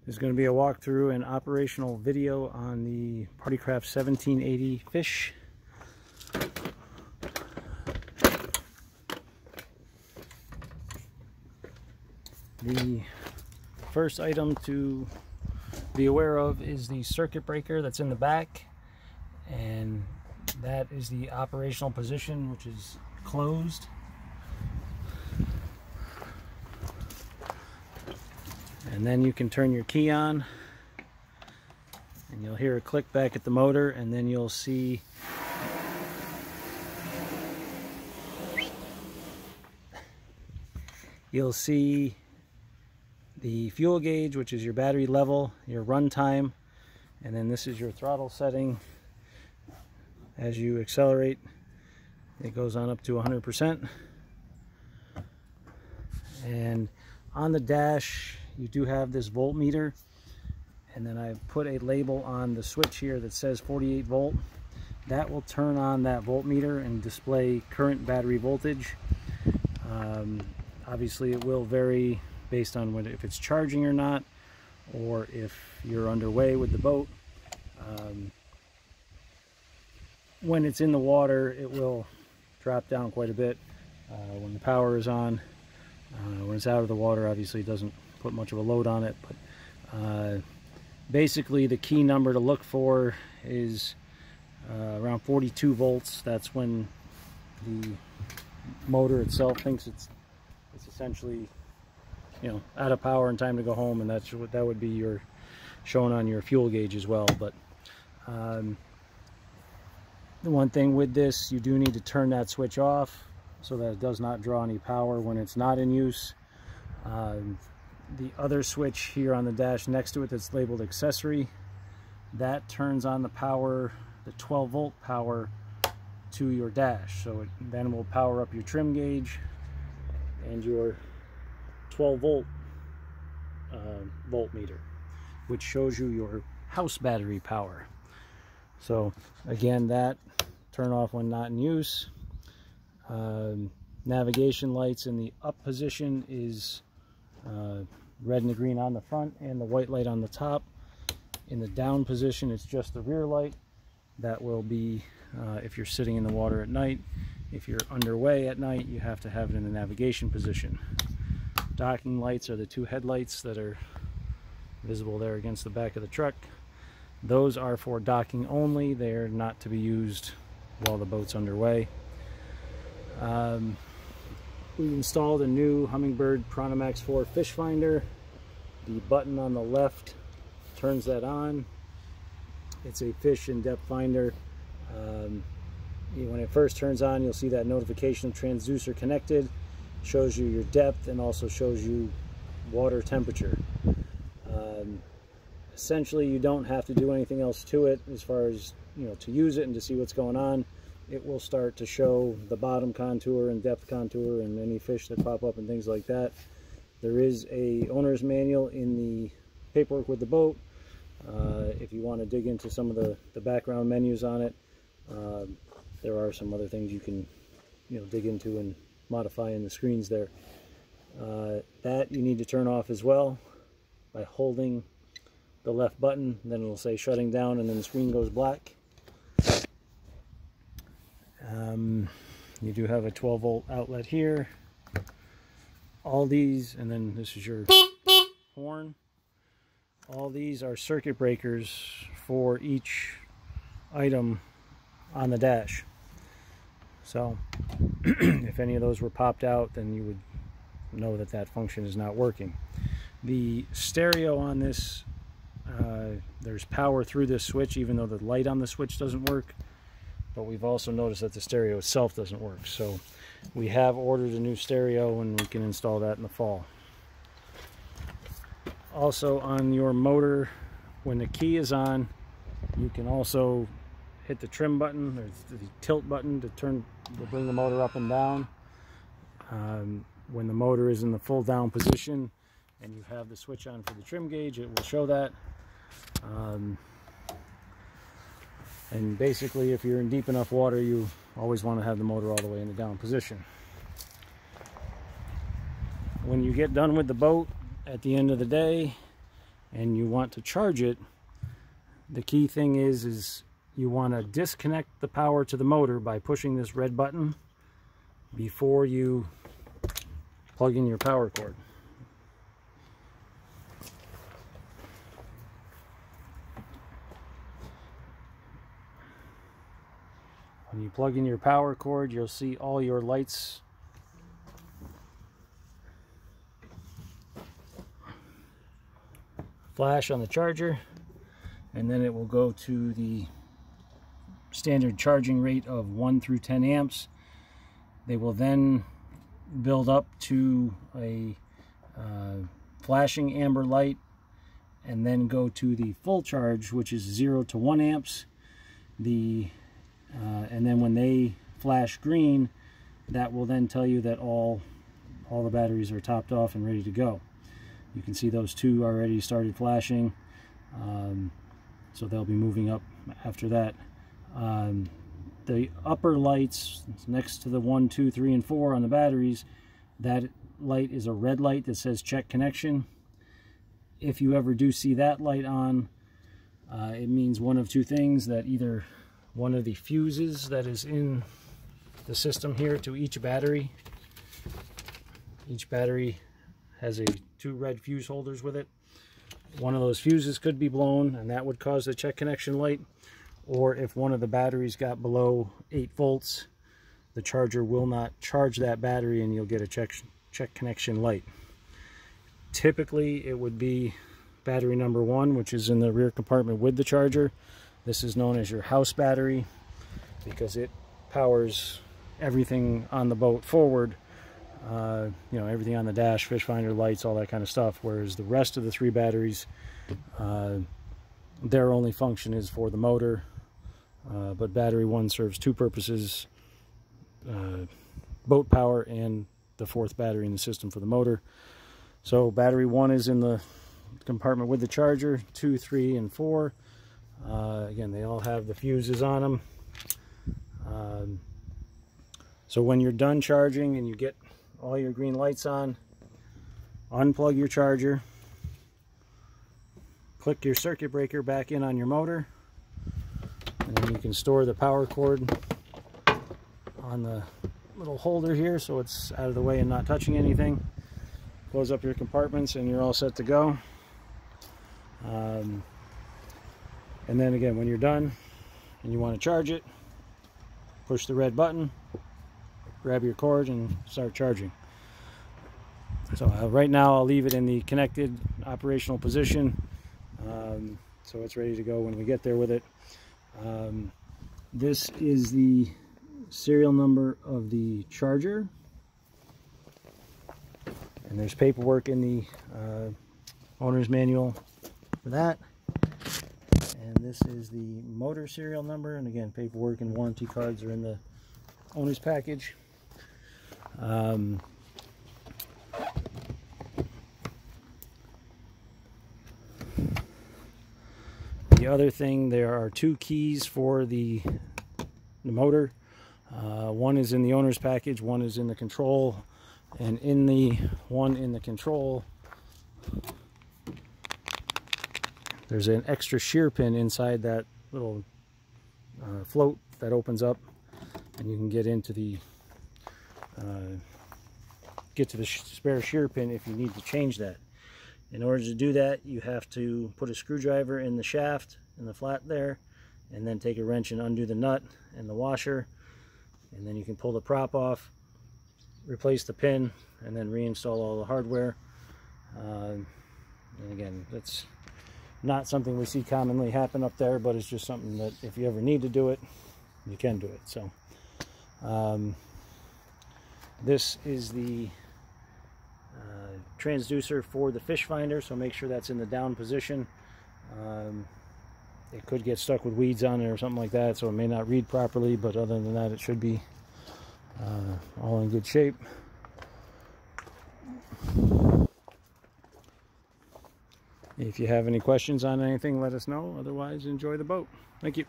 There's going to be a walkthrough and operational video on the Parti Kraft 1780 fish. The first item to be aware of is the circuit breaker that's in the back, and that is the operational position, which is closed. And then you can turn your key on and you'll hear a click back at the motor, and then you'll see the fuel gauge, which is your battery level, your run time, and then this is your throttle setting. As you accelerate, it goes on up to 100%. And on the dash you do have this voltmeter, and then I put a label on the switch here that says 48 volt. That will turn on that voltmeter and display current battery voltage. Obviously it will vary based on if it's charging or not, or if you're underway with the boat. When it's in the water, it will drop down quite a bit when the power is on. When it's out of the water, obviously it doesn't put much of a load on it, but basically the key number to look for is around 42 volts. That's when the motor itself thinks it's essentially, you know, out of power and time to go home, and that would be your shown on your fuel gauge as well. But the one thing with this, you do need to turn that switch off so that it does not draw any power when it's not in use. The other switch here on the dash next to it that's labeled accessory, that turns on the power, the 12 volt power to your dash, so it then will power up your trim gauge and your 12 volt voltmeter, which shows you your house battery power. So again, that turn off when not in use. Navigation lights in the up position is red and the green on the front and the white light on the top. In the down position, it's just the rear light. That will be if you're sitting in the water at night. If you're underway at night, you have to have it in the navigation position. Docking lights are the two headlights that are visible there against the back of the truck. Those are for docking only. They're not to be used while the boat's underway. We've installed a new Humminbird Max 4 fish finder. The button on the left turns that on. It's a fish and depth finder. When it first turns on, you'll see that notification of transducer connected. Shows you your depth and also shows you water temperature. Essentially, you don't have to do anything else to it as far as, you know, to use it and to see what's going on. It will start to show the bottom contour and depth contour and any fish that pop up and things like that. There is a owner's manual in the paperwork with the boat. If you want to dig into some of the background menus on it, there are some other things you can, you know, dig into and modify in the screens there. That you need to turn off as well by holding the left button. Then it'll say shutting down, and then the screen goes black. You do have a 12 volt outlet here. All these, and then this is your horn. All these are circuit breakers for each item on the dash. So if any of those were popped out, then you would know that that function is not working. The stereo on this, there's power through this switch even though the light on the switch doesn't work. But we've also noticed that the stereo itself doesn't work. So we have ordered a new stereo, and we can install that in the fall. Also on your motor, when the key is on, you can also hit the trim button, or the tilt button, to bring the motor up and down. When the motor is in the full down position and you have the switch on for the trim gauge, it will show that. And basically, if you're in deep enough water, you always want to have the motor all the way in the down position. When you get done with the boat at the end of the day, and you want to charge it, the key thing is you want to disconnect the power to the motor by pushing this red button before you plug in your power cord. When you plug in your power cord, you'll see all your lights flash on the charger, and then it will go to the standard charging rate of 1 through 10 amps. They will then build up to a flashing amber light and then go to the full charge, which is 0 to 1 amps. And then when they flash green, that will then tell you that all the batteries are topped off and ready to go. You can see those two already started flashing, so they'll be moving up after that. The upper lights next to the 1, 2, 3, and 4 on the batteries, that light is a red light that says check connection. If you ever do see that light on, it means one of two things: that either one of the fuses that is in the system here to each battery has 2 red fuse holders with it. One of those fuses could be blown, and that would cause the check connection light. Or if one of the batteries got below 8 volts, the charger will not charge that battery and you'll get a check connection light. Typically it would be battery number 1, which is in the rear compartment with the charger. This is known as your house battery because it powers everything on the boat forward. You know, everything on the dash, fish finder, lights, all that kind of stuff. Whereas the rest of the 3 batteries, their only function is for the motor. But battery 1 serves 2 purposes: boat power and the 4th battery in the system for the motor. So battery 1 is in the compartment with the charger. 2, 3, and 4. Again, they all have the fuses on them. So when you're done charging and you get all your green lights on, unplug your charger, click your circuit breaker back in on your motor, and then you can store the power cord on the little holder here so it's out of the way and not touching anything. Close up your compartments and you're all set to go. And then again, when you're done and you want to charge it, push the red button, grab your cord, and start charging. So right now I'll leave it in the connected operational position, so it's ready to go when we get there with it. This is the serial number of the charger, and there's paperwork in the owner's manual for that. And this is the motor serial number, and again, paperwork and warranty cards are in the owner's package. The other thing, there are 2 keys for the motor. One is in the owner's package, one is in the control, and in the one in the control, there's an extra shear pin inside that little float that opens up, and you can get into the spare shear pin if you need to change that. In order to do that, you have to put a screwdriver in the shaft, in the flat there, and then take a wrench and undo the nut and the washer, and then you can pull the prop off, replace the pin, and then reinstall all the hardware. And again, that's not something we see commonly happen up there, but it's just something that if you ever need to do it, you can do it. So this is the transducer for the fish finder, so make sure that's in the down position. It could get stuck with weeds on it or something like that, so it may not read properly, but other than that, it should be all in good shape. If you have any questions on anything, let us know. Otherwise, enjoy the boat. Thank you.